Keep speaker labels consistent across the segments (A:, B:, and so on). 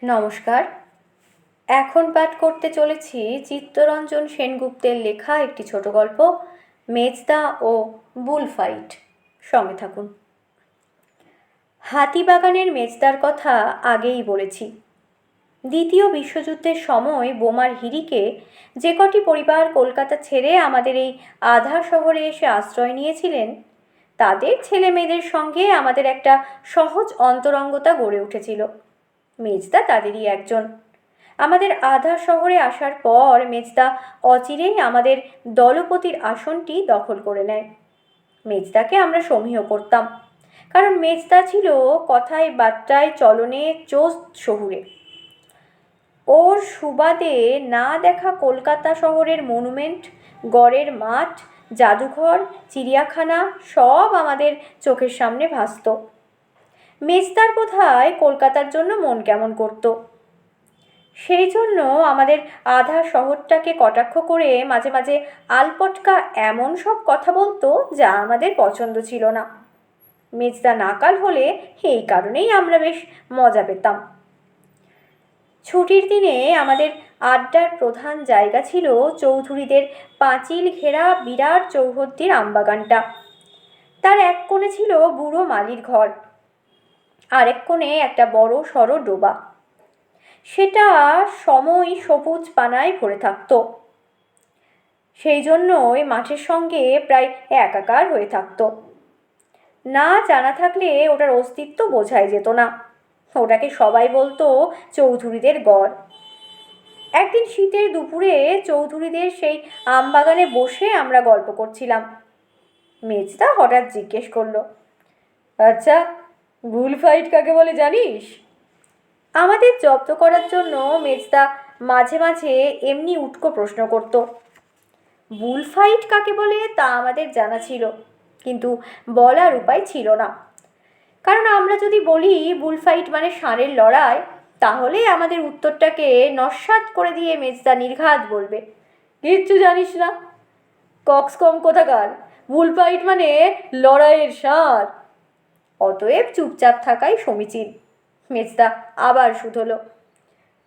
A: নমস্কার। এখন পাঠ করতে চলেছি চিত্তরঞ্জন সেনগুপ্তের লেখা একটি ছোট গল্প, মেজদা ও বুলফাইট। সঙ্গে থাকুন। হাতিবাগানের মেজদার কথা আগেই বলেছি। দ্বিতীয় বিশ্বযুদ্ধের সময় বোমার হিড়িকে যে কটি পরিবার কলকাতা ছেড়ে আমাদের এই আধা শহরে এসে আশ্রয় নিয়েছিলেন, তাদের ছেলে মেয়েদের সঙ্গে আমাদের একটা সহজ অন্তরঙ্গতা গড়ে উঠেছিল। মেজদা তাদেরই একজন। আমাদের আধা শহরে আসার পর মেজদা অচিরেই আমাদের দলপতির আসনটি দখল করে নেয়। মেজদাকে আমরা সমীহ করতাম, কারণ মেজদা ছিল কথায় বার্তায় চলনে চোস্ত শহুরে। ওর সুবাদে না দেখা কলকাতা শহরের মনুমেন্ট, গড়ের মাঠ, জাদুঘর, চিড়িয়াখানা সব আমাদের চোখের সামনে ভাসত। মেজদার বোধহয় কলকাতার জন্য মন কেমন করত। সেই জন্য আমাদের আধা শহরটাকে কটাক্ষ করে মাঝে মাঝে আলপটকা এমন সব কথা বলতো যা আমাদের পছন্দ ছিল না। মেজদা নাকাল হলে এই কারণেই আমরা বেশ মজা পেতাম। ছুটির দিনে আমাদের আড্ডার প্রধান জায়গা ছিল চৌধুরীদের পাঁচিল ঘেরা বিরাট চৌহদ্দির আমবাগানটা। তার এক কোণে ছিল বুড়ো মালির ঘর, আরেক কোণে একটা বড় সড়ো ডোবা। সেটা সময় সবুজ পানায় ভরে থাকত। সেই জন্য ওই মাঠের সঙ্গে প্রায় একাকার হয়ে থাকত। না জানা থাকলে ওটার অস্তিত্ব বোঝাই যেত না। ওটাকে সবাই বলতো চৌধুরীদের গড়। একদিন শীতের দুপুরে চৌধুরীদের সেই আমবাগানে বসে আমরা গল্প করছিলাম। মেজদা হঠাৎ জিজ্ঞেস করলো, আচ্ছা, বুলফাইট কাকে বলে জানিস? আমাদের জব্দ করার জন্য মেজদা মাঝে মাঝে এমনি উটকো প্রশ্ন করত। বুলফাইট কাকে বলে তা আমাদের জানা ছিল, কিন্তু বলার উপায় ছিল না। কারণ আমরা যদি বলি বুলফাইট মানে ষাঁড়ের লড়াই, তাহলে আমাদের উত্তরটাকে নস্যাৎ করে দিয়ে মেজদা নির্ঘাত বলবে, কিচ্ছু জানিস না, কক্সকম কোথাকার, বুলফাইট মানে লড়াইয়ের ষাঁড়। অতএব চুপচাপ থাকাই সমীচীন। মেজদা আবার শুধলো,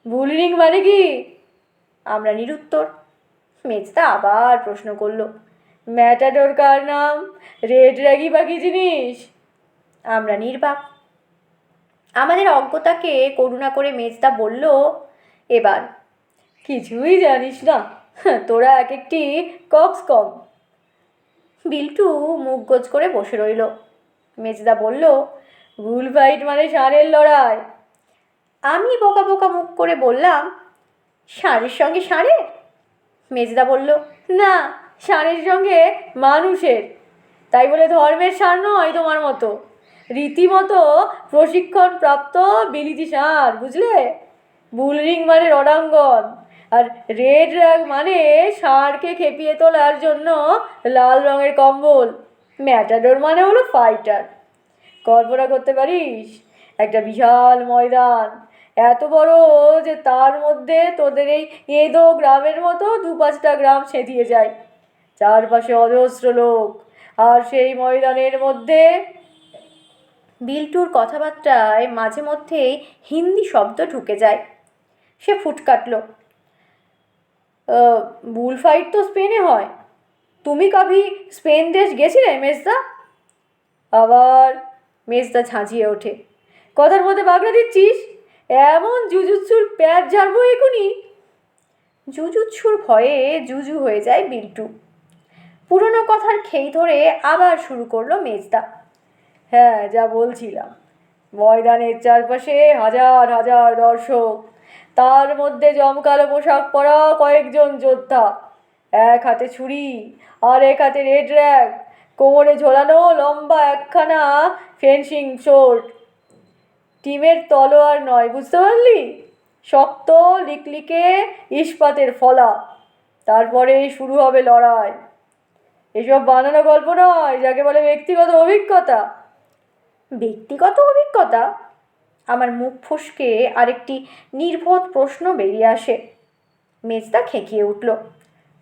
A: বুলরিং মানে কি? আমরা নিরুত্তর। মেজদা আবার প্রশ্ন করলো, ম্যাটাডোর কার নাম? রেড র্যাগি বা কি জিনিস? আমরা নির্বাক। আমাদের অজ্ঞতাকে করুণা করে মেজদা বলল, এবার কিছুই জানিস না, তোরা এক একটি কক্সকম। বিল্টু মুখ গোজ করে বসে রইল। মেজদা বলল, বুলফাইট মানে ষাঁড়ের লড়াই। আমি বোকা বোকা মুখ করে বললাম, ষাঁড়ের সঙ্গে ষাঁড়ের? মেজদা বলল, না, ষাঁড়ের সঙ্গে মানুষের। তাই বলে ধর্মের ষাঁড় নয় তোমার মতো, রীতিমতো প্রশিক্ষণপ্রাপ্ত বিলিতি ষাঁড়, বুঝলে? বুলরিং মানে রণাঙ্গন, আর রেড র্যাগ মানে ষাঁড়কে খেপিয়ে তোলার জন্য লাল রঙের কম্বল। ম্যাটাডোর মানে হলো ফাইটার। কল্পনা করতে পারিস একটা বিশাল ময়দান, এত বড় যে তার মধ্যে তোদের এই এঁদো গ্রামের মতো 2-5টা গ্রাম ছেঁধিয়ে যায়, চারপাশে অজস্র লোক, আর সেই ময়দানের মধ্যে। বিল্টুর কথাবার্তায় মাঝে মধ্যেই হিন্দি শব্দ ঢুকে যায়। সে ফুট কাটল, বুলফাইট তো স্পেনে হয়, তুমি কবি স্পেন দেশ গেছিলে মেজদা? আবার মেজদা ঝাঁঝিয়ে ওঠে, কথার মধ্যে বাগড়া দিচ্ছিস? এমন জুজুৎসুর প্যার ঝাড়বো এখুনি। জুজুৎসুর ভয়ে জুজু হয়ে যায় বিল্টু। পুরনো কথার খেই ধরে আবার শুরু করলো মেজদা, হ্যাঁ, যা বলছিলাম, ময়দানের চারপাশে হাজার হাজার দর্শক, তার মধ্যে জমকালো পোশাক পরা কয়েকজন যোদ্ধা, এক হাতে ছুরি আর এক হাতে রেড র্যাগ, কোমরে ঝোলানো লম্বা একখানা ফেন্সিং শোর্ট। টিমের তলোয়ার নয়, বুঝতে পারলি? শক্ত লিকলিকে ইস্পাতের ফলা। তারপরেই শুরু হবে লড়াই। এসব বানানো গল্প নয়, যাকে বলে ব্যক্তিগত অভিজ্ঞতা। ব্যক্তিগত অভিজ্ঞতা? আমার মুখ ফসকে আরেকটি নির্বোধ প্রশ্ন বেরিয়ে আসে। মেজদা খেকিয়ে উঠল,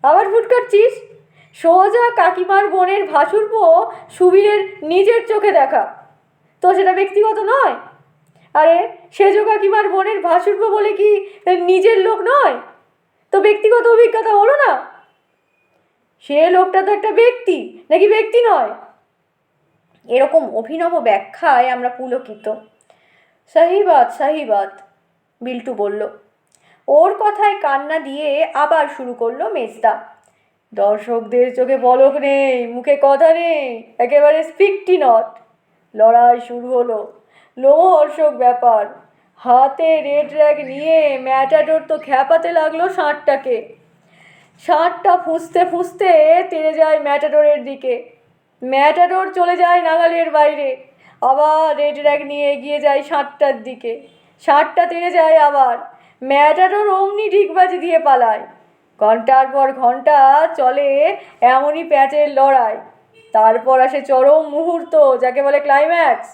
A: আবার ফুট কাটছিস? সোজা কাকিমার বোনের ভাসুরপো সুবীরের নিজের চোখে দেখা, তো সেটা ব্যক্তিগত নয়? আরে সেজ কাকিমার বোনের ভাসুরবো বলে কি নিজের লোক নয়? তো ব্যক্তিগত অভিজ্ঞতা হলো না? সে লোকটা তো একটা ব্যক্তি, নাকি ব্যক্তি নয়? এরকম অভিনব ব্যাখ্যায় আমরা পুলকিত। সাহি বাত, বিল্টু বলল। ওর কথায় কান্না দিয়ে আবার শুরু করলো মেজদা। দর্শকদের চোখে পলক নেই, মুখে কথা নেই, একেবারে স্পিকটি নট। লড়াই শুরু হলো। লোমহর্ষক ব্যাপার। হাতে রেড র্যাগ নিয়ে ম্যাটাডোর তো খ্যাপাতে লাগলো ষাঁড়টাকে। ষাঁড়টা ফুঁসতে ফুঁসতে তেড়ে যায় ম্যাটাডোরের দিকে। ম্যাটাডোর চলে যায় নাগালের বাইরে। আবার রেড র্যাগ নিয়ে এগিয়ে যায় ষাঁড়টার দিকে। ষাঁড়টা তেড়ে যায় আবার। ম্যাটাডোর অমনি ডিগবাজি দিয়ে পালায়। ঘন্টার পর ঘন্টা চলে এমনই প্যাঁচের লড়াই। তারপর আসে চরম মুহূর্ত, যাকে বলে ক্লাইম্যাক্স।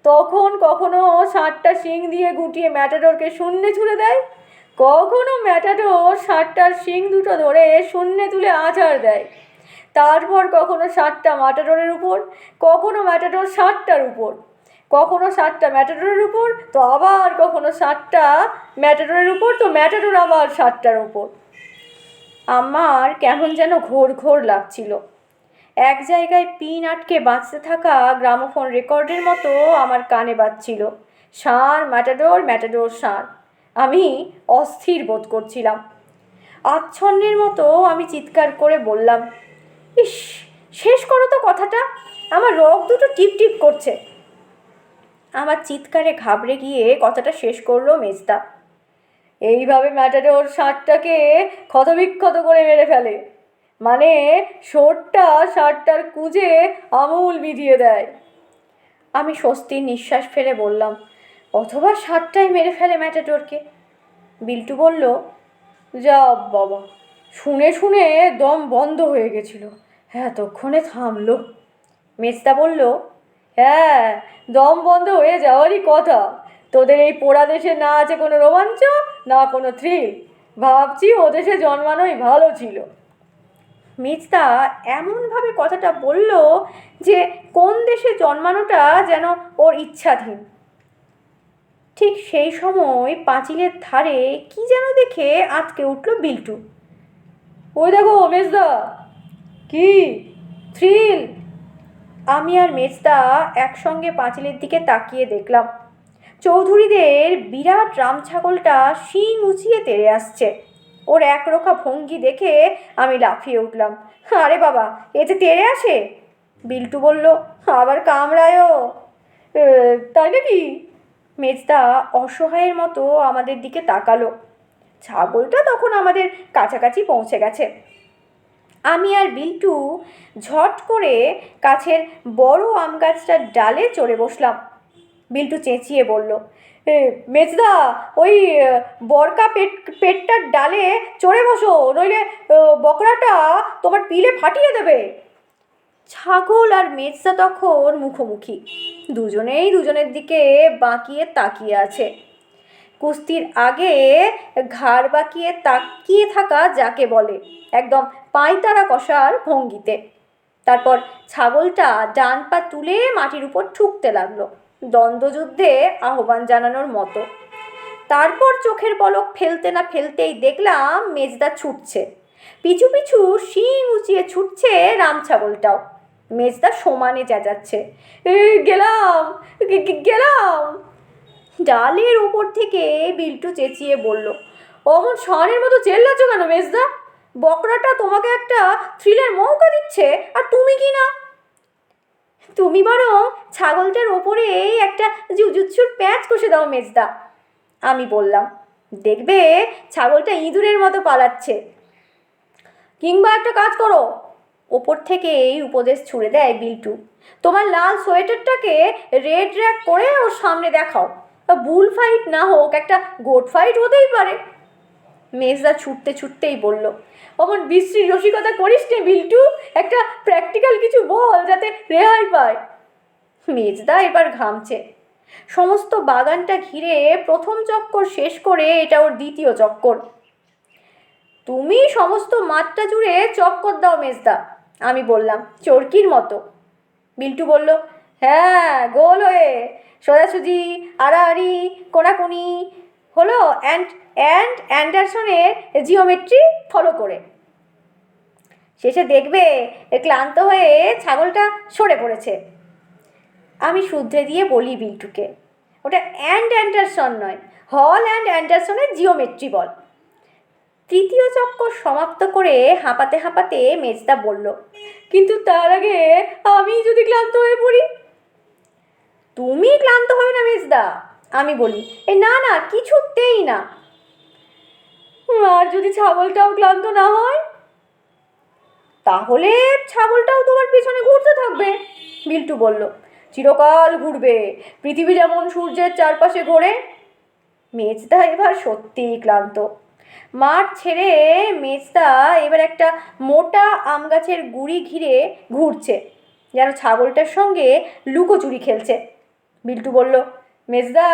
A: তখন কখনো ষাঁড়টা শিং দিয়ে গুটিয়ে ম্যাটাডোরকে শূন্যে ছুঁড়ে দেয়, কখনো ম্যাটাডোর ষাঁড়টার শিং দুটো ধরে শূন্যে তুলে আছাড় দেয়। তারপর কখনো ষাঁড়টা ম্যাটাডোরের উপর, কখনো ম্যাটাডোর ষাঁড়টার উপর, কখনো ষাঁড়টা ম্যাটাডোরের উপর, তো আবার কখনো ষাঁড়টা ম্যাটাডোরের উপর, তো ম্যাটাডোর আবার ষাঁড়টার উপর। আমার কেমন যেন ঘোর ঘোর লাগছিল। এক জায়গায় পিন আটকে বাঁচতে থাকা গ্রামোফোন রেকর্ডের মতো আমার কানে বাজছিল, ষাঁড় ম্যাটাডোর, ম্যাটাডোর ষাঁড়। আমি অস্থির বোধ করছিলাম। আচ্ছন্নের মতো আমি চিৎকার করে বললাম, ইস, শেষ করো তো কথাটা, আমার রগ দুটো টিপ টিপ করছে। আমার চিৎকারে ঘাবড়ে গিয়ে কথাটা শেষ করলো মেজদা। এইভাবে ম্যাটাডোর ষাঁড়টাকে ক্ষতবিক্ষত করে মেরে ফেলে, মানে শোরটা ষাঁড়টার কুঁজে আমূল বিধিয়ে দেয়। আমি স্বস্তির নিঃশ্বাস ফেলে বললাম, অথবা ষাঁড়টাই মেরে ফেলে ম্যাটাডোরকে। বিল্টু বলল, যা বাবা, শুনে শুনে দম বন্ধ হয়ে গেছিল, এতক্ষণে থামলো। মেজদা বলল, হ্যাঁ, দম বন্ধ হয়ে যাওয়ারই কথা। তোদের এই পোড়া দেশে না আছে কোনো রোমাঞ্চ, না কোনো থ্রিল। ভাবছি ও দেশে জন্মানোই ভালো ছিল। মেজদা এমনভাবে কথাটা বলল যে কোন দেশে জন্মানোটা যেন ওর ইচ্ছাধীন। ঠিক সেই সময় পাঁচিলের ধারে কি যেন দেখে আঁতকে উঠল বিল্টু। ওই দেখো মেজদা। কি? থ্রিল। আমি আর মেজদা একসঙ্গে পাঁচিলের দিকে তাকিয়ে দেখলাম চৌধুরীদের বিরাট রাম ছাগলটা শিং উঁচিয়ে তেড়ে আসছে। ওর একরোখা ভঙ্গি দেখে আমি লাফিয়ে উঠলাম, আরে বাবা, এতে তেড়ে আসে? বিল্টু বলল, আবার কামড়ায়ও। তাই নাকি? মেজদা অসহায়ের মতো আমাদের দিকে তাকালো। ছাগলটা তখন আমাদের কাছাকাছি পৌঁছে গেছে। আমি আর বিল্টু ঝট করে কাছের বড় আম গাছটার ডালে চড়ে বসলাম। বিল্টু চেঁচিয়ে বলল, মেজদা, ওই বরকা পেটটার ডালে চড়ে বসো, নইলে বকরাটা তোমার পিলে ফাটিয়ে দেবে। ছাগল আর মেজদা তখন মুখোমুখি, দুজনেই দুজনের দিকে বাঁকিয়ে তাকিয়ে আছে। কুস্তির আগে ঘাড় বাঁকিয়ে তাকিয়ে থাকা যাকে বলে, একদম পাঁয়তারা কষার ভঙ্গিতে। তারপর ছাগলটা ডান পা তুলে মাটির উপর ঠুকতে লাগলো, দ্বন্দ্বযুদ্ধে আহ্বান জানানোর মতো। তারপর চোখের পলক ফেলতে না ফেলতেই দেখলাম মেজদা ছুটছে, পিছু পিছু শিং উঁচিয়ে ছুটছে রাম ছাগলটাও। মেজদা সমানে চেঁচাচ্ছে, গেলাম গেলাম। ডালের ওপর থেকে বিল্টু চেঁচিয়ে বলল, অমন ষাঁড়ের মতো চেল্লাচ্ছ কেন মেজদা? বকরাটা তোমাকে একটা থ্রিলের মৌকা দিচ্ছে, আর তুমি কি না? তুমি বরং ছাগলটার ওপরে একটা জুজুৎসুর প্যাঁচ কষে দাও মেজদা, আমি বললাম। দেখবে ছাগলটা ইঁদুরের মতো পালাচ্ছে। কিংবা একটা কাজ করো, ওপর থেকে এই উপদেশ ছুড়ে দেয় বিল্টু, তোমার লাল সোয়েটারটাকে রেড র্যাক করে ওর সামনে দেখাও। বুল ফাইট না হোক, একটা গোট ফাইট হতেই পারে। মেজদা ছুটতে ছুটতেই বলল, অমন বিশ্রী রসিকতা করিস নে বিল্টু, একটা প্র্যাকটিক্যাল কিছু বল যাতে রেহাই পায়। মেজদা এবার ঘামছে। সমস্ত বাগানটা ঘিরে প্রথম চক্কর শেষ করে এটা ওর দ্বিতীয় চক্কর। তুমি সমস্ত মাঠটা জুড়ে চক্কর দাও মেজদা, আমি বললাম, চরকির মতো। বিল্টু বলল, হ্যাঁ, গোল হয়ে সোজাসুজি আড়াআড়ি কোনাকুনি হলো অ্যান্ডারসনের জিওমেট্রি ফলো করে। শেষে দেখবে ক্লান্ত হয়ে ছাগলটা সরে পড়েছে। আমি শুধরে দিয়ে বলি বিল্টুকে, ওটা অ্যান্ডারসন নয়, হল অ্যান্ড অ্যান্ডারসনের জিওমেট্রি বল। তৃতীয় চক্কর সমাপ্ত করে হাঁপাতে হাঁপাতে মেজদা বলল, কিন্তু তার আগে আমি যদি ক্লান্ত হয়ে পড়ি? তুমি ক্লান্ত হবে না মেজদা, আমি বলি। না না, কিছুতেই না। আর যদি ছাগলটাও ক্লান্ত না হয়? তাহলে ছাগলটাও তোমার পিছনে ঘুরতে থাকবে, বিল্টু বলল। চিরকাল ঘুরবে, পৃথিবী যেমন সূর্যের চারপাশে ঘোরে। মেজদা এবার সত্যিই ক্লান্ত। মাঠ ছেড়ে মেজদা এবার একটা মোটা আম গাছের গুড়ি ঘিরে ঘুরছে, যেন ছাগলটার সঙ্গে লুকোচুরি খেলছে। বিল্টু বলল, মেজদা,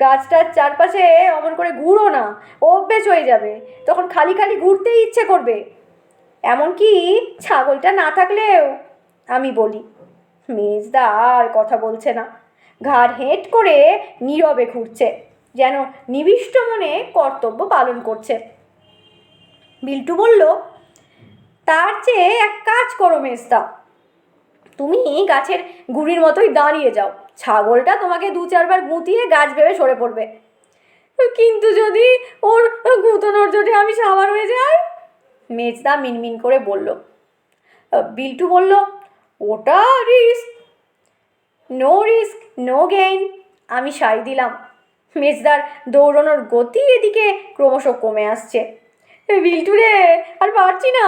A: গাছটার চারপাশে অমন করে ঘুরো না, অভ্যেস হয়ে যাবে, তখন খালি খালি ঘুরতেই ইচ্ছে করবে, এমনকি ছাগলটা না থাকলেও, আমি বলি। মেজদা আর কথা বলছে না, ঘাড় হেঁট করে নীরবে ঘুরছে, যেন নিবিষ্ট মনে কর্তব্য পালন করছে। বিল্টু বলল, তার চেয়ে এক কাজ করো মেজদা, তুমি গাছের গুড়ির মতোই দাঁড়িয়ে যাও, ছাগলটা তোমাকে 2-4 বার গুঁতিয়ে গাছ ভেবে সরে পড়বে। কিন্তু যদি ওর গুঁতোনোর জোটে আমি সাবার হয়ে যাই, মেজদা মিনমিন করে বলল। বিল্টু বলল, ওটা risk. No risk no gain, আমি সাই দিলাম। মেজদার দৌড়ানোর গতি এদিকে ক্রমশ কমে আসছে। বিল্টু রে, আর পারছি না।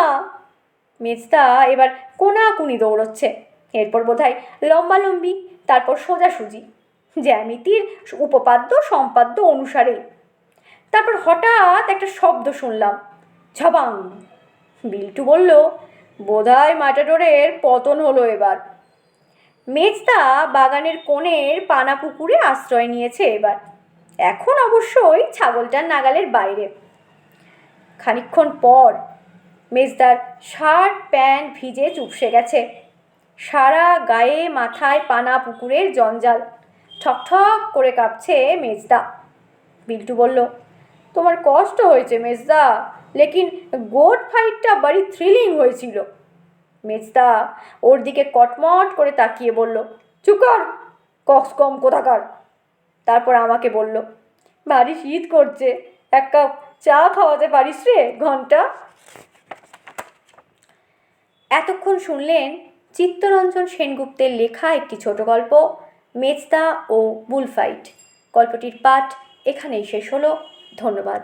A: মেজদা এবার কোনাকুনি দৌড়চ্ছে, এরপর বোধহয় লম্বালম্বি, তারপর সোজাসুজি, জ্যামিতির উপপাদ্য সম্পাদ্য অনুসারে। তারপর হঠাৎ একটা শব্দ শুনলাম, ঝবাং। বিল্টু বলল, বোধহয় ম্যাটাডোরের পতন হলো এবার। মেজদা বাগানের কোণের পানা পুকুরে আশ্রয় নিয়েছে এবার, এখন অবশ্যই ছাগলটার নাগালের বাইরে। খানিকক্ষণ পর মেজদার শার্ট প্যান্ট ভিজে চুপসে গেছে, সারা গায়ে মাথায় পানা পুকুরের জঞ্জাল, ঠকঠক করে কাঁপছে মেজদা। বিল্টু বলল, তোমার কষ্ট হয়েছে মেজদা, লেকিন গোট ফাইটটা বাড়ি থ্রিলিং হয়েছিল। মেজদা ওর দিকে কটমট করে তাকিয়ে বলল, চুপ কর কক্সকম কোথাকার। তারপর আমাকে বলল, ভারী শীত করছে, এক কাপ চা খাওয়াতে পারিস রে ঘন্টা? এতক্ষণ শুনলেন চিত্তরঞ্জন সেনগুপ্তের লেখা একটি ছোট গল্প, মেজদা ও বুলফাইট। গল্পটির পাঠ এখানেই শেষ হলো। ধন্যবাদ।